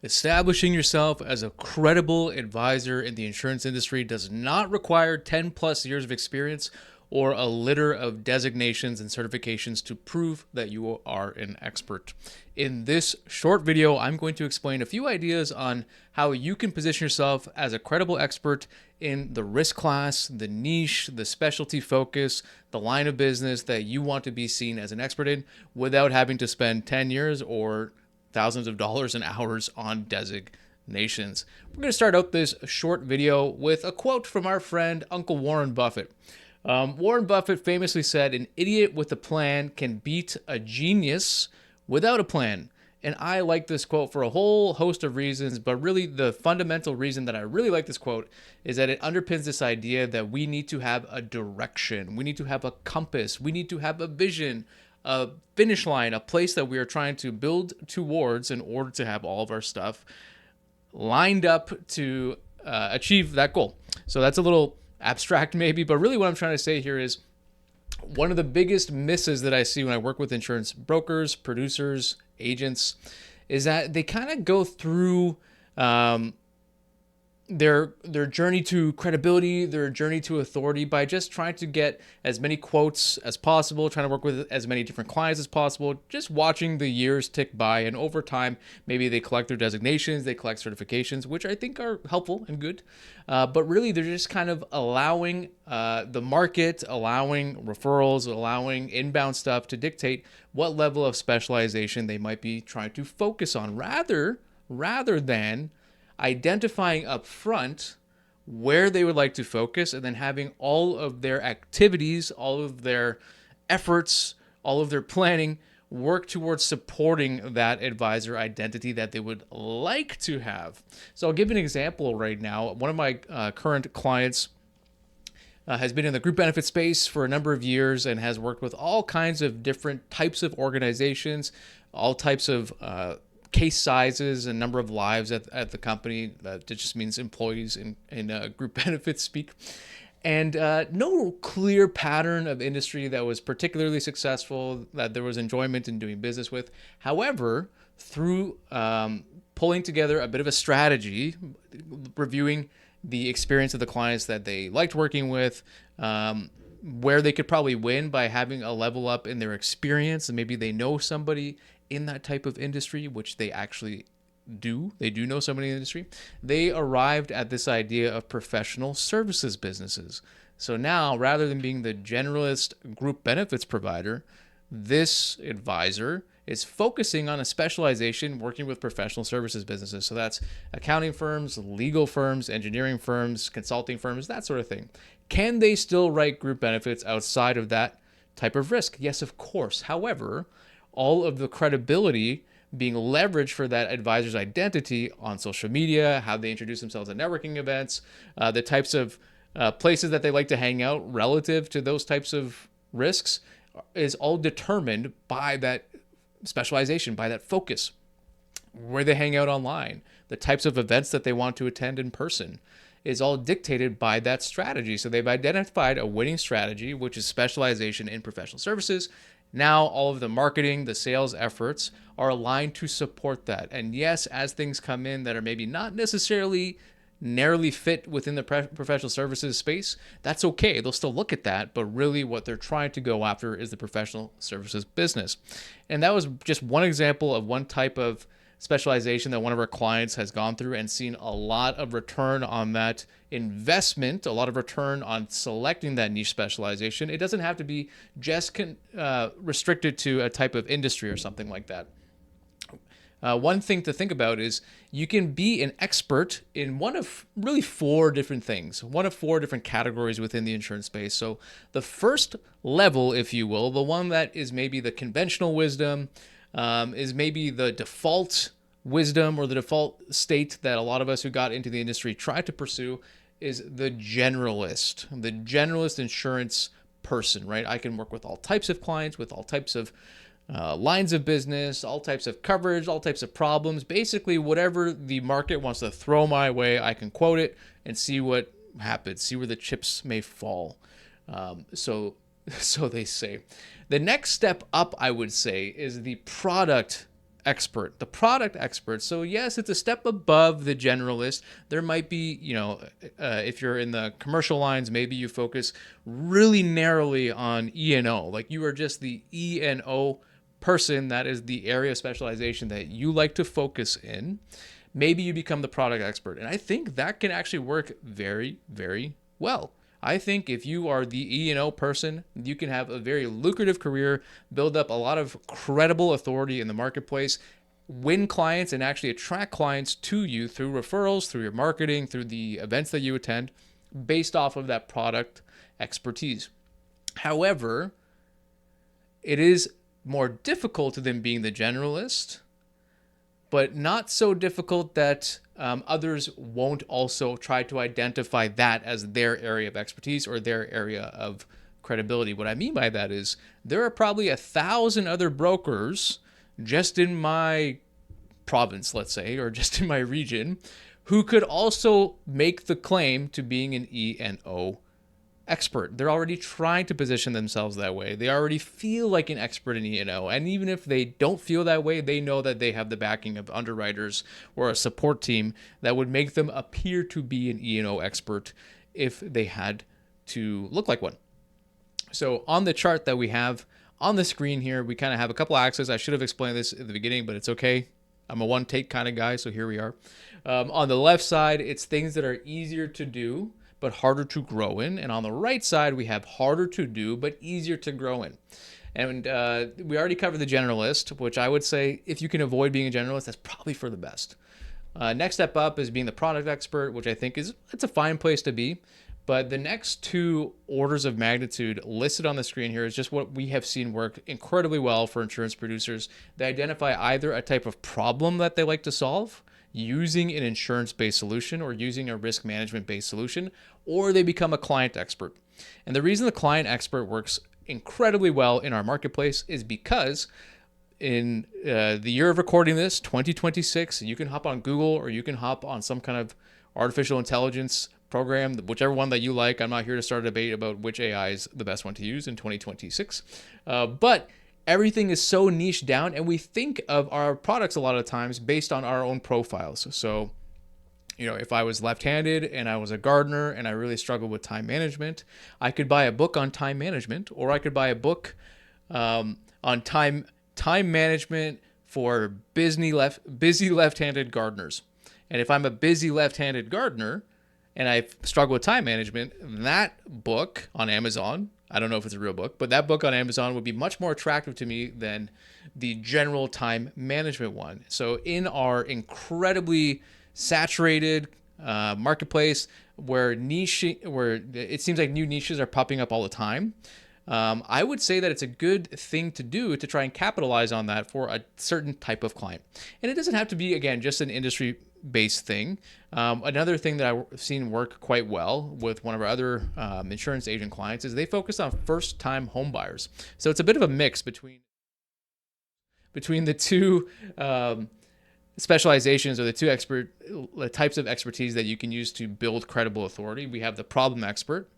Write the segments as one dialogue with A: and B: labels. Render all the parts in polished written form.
A: Establishing yourself as a credible advisor in the insurance industry does not require 10 plus years of experience or a litter of designations and certifications to prove that you are an expert. In this short video, I'm going to explain a few ideas on how you can position yourself as a credible expert in the risk class, the niche, the specialty focus, the line of business that you want to be seen as an expert in without having to spend 10 years or thousands of dollars and hours on designations. We're going to start out this short video with a quote from our friend Uncle Warren Buffett. Warren Buffett famously said, "An idiot with a plan can beat a genius without a plan." And I like this quote for a whole host of reasons, but really the fundamental reason that I really like this quote is that it underpins this idea that we need to have a direction, we need to have a compass, we need to have a vision, a finish line, a place that we are trying to build towards in order to have all of our stuff lined up to achieve that goal. So that's a little abstract maybe, but really what I'm trying to say here is one of the biggest misses that I see when I work with insurance brokers, producers, agents, is that they kind of go through their journey to credibility, their journey to authority by just trying to get as many quotes as possible, trying to work with as many different clients as possible, just watching the years tick by. And over time, maybe they collect their designations, they collect certifications, which I think are helpful and good. But really, they're just kind of allowing the market, allowing referrals, allowing inbound stuff to dictate what level of specialization they might be trying to focus on rather than identifying up front where they would like to focus and then having all of their activities, all of their efforts, all of their planning work towards supporting that advisor identity that they would like to have. So I'll give an example right now. One of my current clients has been in the group benefit space for a number of years and has worked with all kinds of different types of organizations, all types of case sizes and number of lives at the company. That just means employees in group benefits speak. And no clear pattern of industry that was particularly successful, that there was enjoyment in doing business with. However, through pulling together a bit of a strategy, reviewing the experience of the clients that they liked working with, where they could probably win by having a level up in their experience, and maybe they know somebody in that type of industry, which they actually do. They do know somebody in the industry. They arrived at this idea of professional services businesses. So now, rather than being the generalist group benefits provider, this advisor is focusing on a specialization working with professional services businesses. So that's accounting firms, legal firms, engineering firms, consulting firms, that sort of thing. Can they still write group benefits outside of that type of risk? Yes, of course. However, all of the credibility being leveraged for that advisor's identity on social media, how they introduce themselves at networking events, the types of places that they like to hang out relative to those types of risks is all determined by that specialization, by that focus, where they hang out online, the types of events that they want to attend in person is all dictated by that strategy. So they've identified a winning strategy, which is specialization in professional services. Now all of the marketing, the sales efforts are aligned to support that. And yes, as things come in that are maybe not necessarily narrowly fit within the professional services space, that's okay. They'll still look at that, but really what they're trying to go after is the professional services business. And that was just one example of one type of specialization that one of our clients has gone through and seen a lot of return on that investment, a lot of return on selecting that niche specialization. It doesn't have to be just restricted to a type of industry or something like that. One thing to think about is you can be an expert in one of really four different things, one of four different categories within the insurance space. So the first level, if you will, the one that is maybe the conventional wisdom, is maybe the default wisdom or the default state that a lot of us who got into the industry try to pursue, is the generalist insurance person, right? I can work with all types of clients, with all types of lines of business, all types of coverage, all types of problems. Basically, whatever the market wants to throw my way, I can quote it and see what happens, see where the chips may fall. So they say. The next step up, I would say, is the product expert, the product expert. So yes, it's a step above the generalist. There might be, if you're in the commercial lines, maybe you focus really narrowly on E&O. Like you are just the E&O person. That is the area of specialization that you like to focus in. Maybe you become the product expert. And I think that can actually work very, very well. I think if you are the E&O person, you can have a very lucrative career, build up a lot of credible authority in the marketplace, win clients, and actually attract clients to you through referrals, through your marketing, through the events that you attend, based off of that product expertise. However, it is more difficult than being the generalist, but not so difficult that others won't also try to identify that as their area of expertise or their area of credibility. What I mean by that is there are probably 1,000 other brokers just in my province, let's say, or just in my region, who could also make the claim to being an E&O expert. They're already trying to position themselves that way. They already feel like an expert in E&O. And even if they don't feel that way, they know that they have the backing of underwriters or a support team that would make them appear to be an E&O expert if they had to look like one. So on the chart that we have on the screen here, we kind of have a couple axes. I should have explained this at the beginning, but it's okay. I'm a one take kind of guy, so here we are. On the left side, it's things that are easier to do but harder to grow in. And on the right side, we have harder to do, but easier to grow in. And we already covered the generalist, which I would say if you can avoid being a generalist, that's probably for the best. Next step up is being the product expert, which I think it's a fine place to be. But the next two orders of magnitude listed on the screen here is just what we have seen work incredibly well for insurance producers. They identify either a type of problem that they like to solve, using an insurance-based solution or using a risk management-based solution, or they become a client expert. And the reason the client expert works incredibly well in our marketplace is because in the year of recording this, 2026, you can hop on Google or you can hop on some kind of artificial intelligence program, whichever one that you like. I'm not here to start a debate about which AI is the best one to use in 2026. But everything is so niche down, and we think of our products a lot of times based on our own profiles. So, if I was left-handed and I was a gardener and I really struggled with time management, I could buy a book on time management, or I could buy a book on time management for busy left-handed gardeners. And if I'm a busy left-handed gardener and I struggle with time management, that book on Amazon, I don't know if it's a real book, but that book on Amazon would be much more attractive to me than the general time management one. So in our incredibly saturated marketplace where it seems like new niches are popping up all the time, I would say that it's a good thing to do to try and capitalize on that for a certain type of client. And it doesn't have to be, again, just an industry-based thing. Another thing that I've seen work quite well with one of our other insurance agent clients is they focus on first-time home buyers. So it's a bit of a mix between the two specializations or the two types of expertise that you can use to build credible authority. We have the problem expert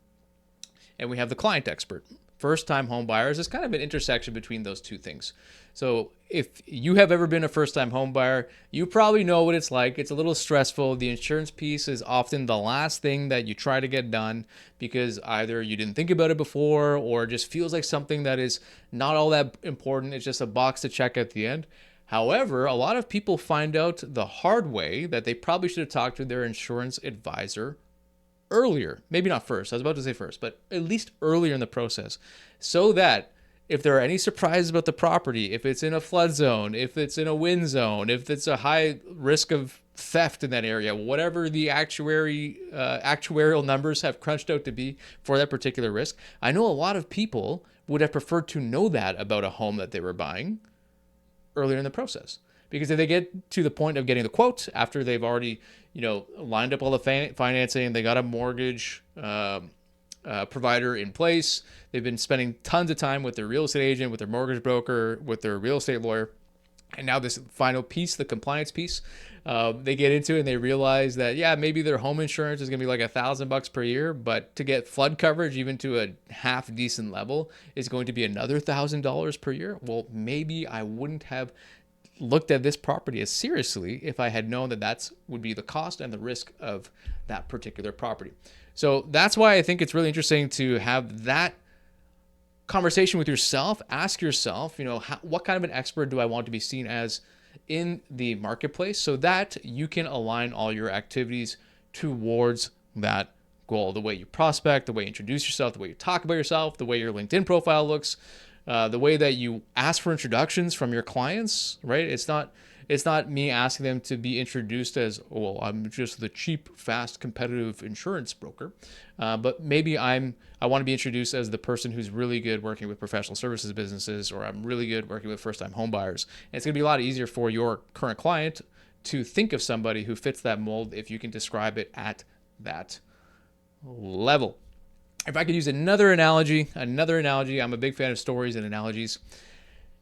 A: and we have the client expert. First-time home buyers is kind of an intersection between those two things. So if you have ever been a first-time home buyer, you probably know what it's like. It's a little stressful. The insurance piece is often the last thing that you try to get done because either you didn't think about it before or it just feels like something that is not all that important. It's just a box to check at the end. However, a lot of people find out the hard way that they probably should have talked to their insurance advisor earlier. Maybe not first. I was about to say first, but at least earlier in the process, so that if there are any surprises about the property, if it's in a flood zone, if it's in a wind zone, if it's a high risk of theft in that area, whatever the actuarial numbers have crunched out to be for that particular risk, I know a lot of people would have preferred to know that about a home that they were buying earlier in the process. Because if they get to the point of getting the quote after they've already, lined up all the financing, they got a mortgage provider in place, they've been spending tons of time with their real estate agent, with their mortgage broker, with their real estate lawyer, and now this final piece, the compliance piece, they get into it and they realize that, maybe their home insurance is going to be like $1,000 per year, but to get flood coverage even to a half decent level is going to be another $1,000 per year. Well, maybe I wouldn't have looked at this property as seriously if I had known that that's would be the cost and the risk of that particular property. So that's why I think it's really interesting to have that conversation with yourself. Ask yourself, what kind of an expert do I want to be seen as in the marketplace, so that you can align all your activities towards that goal. The way you prospect, the way you introduce yourself, the way you talk about yourself, the way your LinkedIn profile looks, the way that you ask for introductions from your clients, right? It's not me asking them to be introduced as, well, I'm just the cheap, fast, competitive insurance broker. But maybe I want to be introduced as the person who's really good working with professional services businesses, or I'm really good working with first-time home buyers. And it's going to be a lot easier for your current client to think of somebody who fits that mold if you can describe it at that level. If I could use another analogy, I'm a big fan of stories and analogies.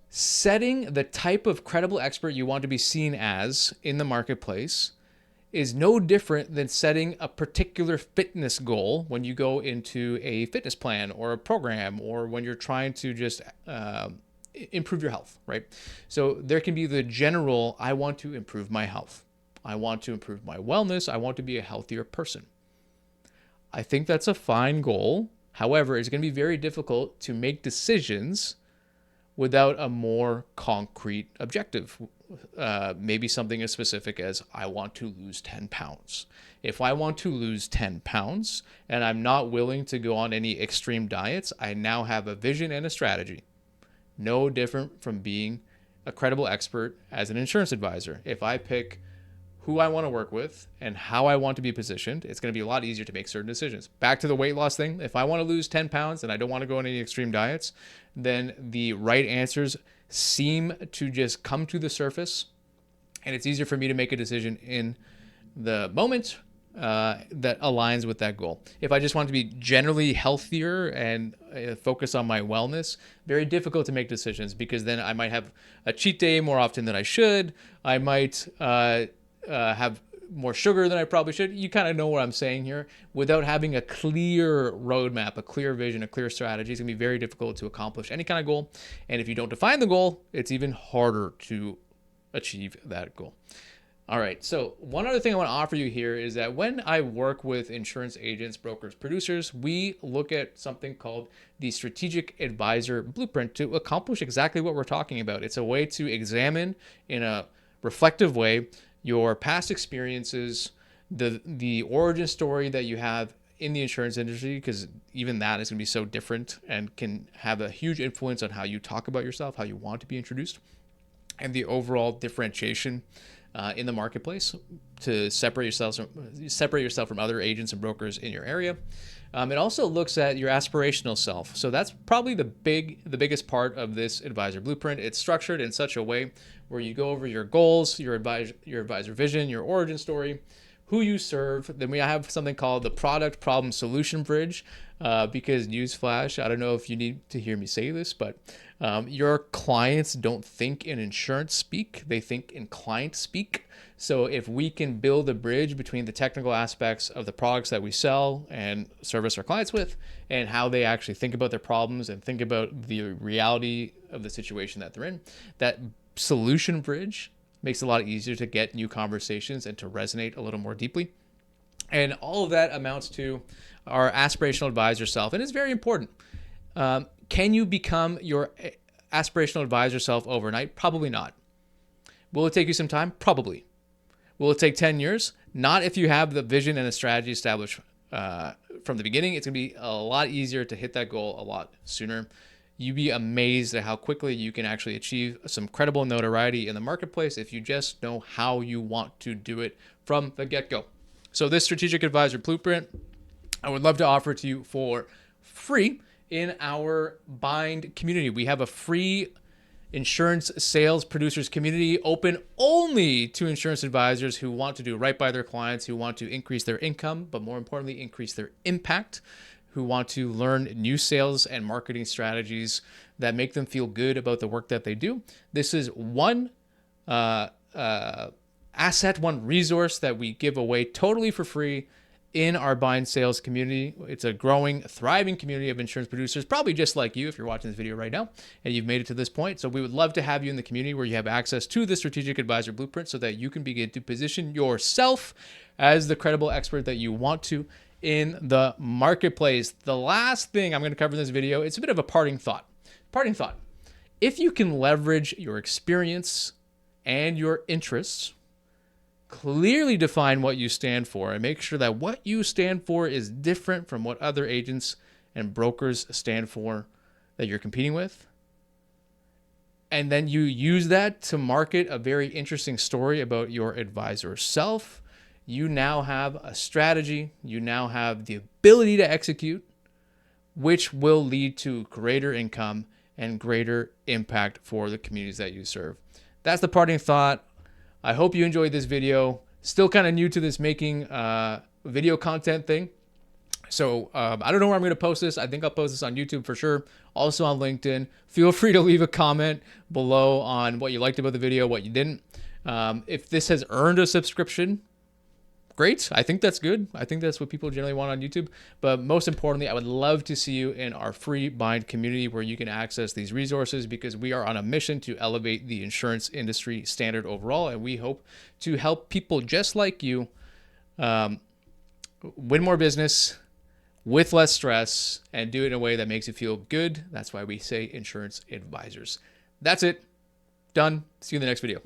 A: Setting the type of credible expert you want to be seen as in the marketplace is no different than setting a particular fitness goal when you go into a fitness plan or a program, or when you're trying to just improve your health, right? So there can be the general, I want to improve my health. I want to improve my wellness. I want to be a healthier person. I think that's a fine goal. However, it's going to be very difficult to make decisions without a more concrete objective. Maybe something as specific as, I want to lose 10 pounds. If I want to lose 10 pounds and I'm not willing to go on any extreme diets, I now have a vision and a strategy. No different from being a credible expert as an insurance advisor. If I pick who I want to work with and how I want to be positioned, it's going to be a lot easier to make certain decisions. Back to the weight loss thing. If I want to lose 10 pounds and I don't want to go on any extreme diets, then the right answers seem to just come to the surface, and it's easier for me to make a decision in the moment that aligns with that goal. If I just want to be generally healthier and focus on my wellness, very difficult to make decisions, because then I might have a cheat day more often than I should. I might have more sugar than I probably should. You kind of know what I'm saying here. Without having a clear roadmap, a clear vision, a clear strategy, it's going to be very difficult to accomplish any kind of goal. And if you don't define the goal, it's even harder to achieve that goal. All right, so one other thing I want to offer you here is that when I work with insurance agents, brokers, producers, we look at something called the Strategic Advisor Blueprint to accomplish exactly what we're talking about. It's a way to examine in a reflective way your past experiences, the origin story that you have in the insurance industry, because even that is going to be so different and can have a huge influence on how you talk about yourself, how you want to be introduced, and the overall differentiation in the marketplace to separate yourself from other agents and brokers in your area. It also looks at your aspirational self. So that's probably the biggest part of this advisor blueprint. It's structured in such a way where you go over your goals, your advisor vision, your origin story, who you serve. Then we have something called the product problem solution bridge, because newsflash, I don't know if you need to hear me say this, but your clients don't think in insurance speak, they think in client speak. So if we can build a bridge between the technical aspects of the products that we sell and service our clients with, and how they actually think about their problems and think about the reality of the situation that they're in, that solution bridge makes it a lot easier to get new conversations and to resonate a little more deeply. And all of that amounts to our aspirational advisor self. And it's very important. Can you become your aspirational advisor self overnight? Probably not. Will it take you some time? Probably. Will it take 10 years? Not if you have the vision and the strategy established from the beginning. It's going to be a lot easier to hit that goal a lot sooner. You'd be amazed at how quickly you can actually achieve some credible notoriety in the marketplace if you just know how you want to do it from the get-go. So this Strategic Advisor Blueprint, I would love to offer to you for free in our Bind community. We have a free insurance sales producers community open only to insurance advisors who want to do right by their clients, who want to increase their income, but more importantly, increase their impact, who want to learn new sales and marketing strategies that make them feel good about the work that they do. This is one asset, one resource that we give away totally for free in our buy and sales community. It's a growing, thriving community of insurance producers, probably just like you if you're watching this video right now and you've made it to this point. So we would love to have you in the community where you have access to the Strategic Advisor Blueprint so that you can begin to position yourself as the credible expert that you want to in the marketplace. The last thing I'm going to cover in this video, it's a bit of a parting thought. Parting thought. If you can leverage your experience and your interests, clearly define what you stand for, and make sure that what you stand for is different from what other agents and brokers stand for that you're competing with. And then you use that to market a very interesting story about your advisor self. You now have a strategy. You now have the ability to execute, which will lead to greater income and greater impact for the communities that you serve. That's the parting thought. I hope you enjoyed this video. Still kind of new to this making video content thing. So I don't know where I'm going to post this. I think I'll post this on YouTube for sure. Also on LinkedIn. Feel free to leave a comment below on what you liked about the video, what you didn't. If this has earned a subscription, great. I think that's good. I think that's what people generally want on YouTube. But most importantly, I would love to see you in our free bind community where you can access these resources, because we are on a mission to elevate the insurance industry standard overall. And we hope to help people just like you win more business with less stress and do it in a way that makes you feel good. That's why we say insurance advisors. That's it. Done. See you in the next video.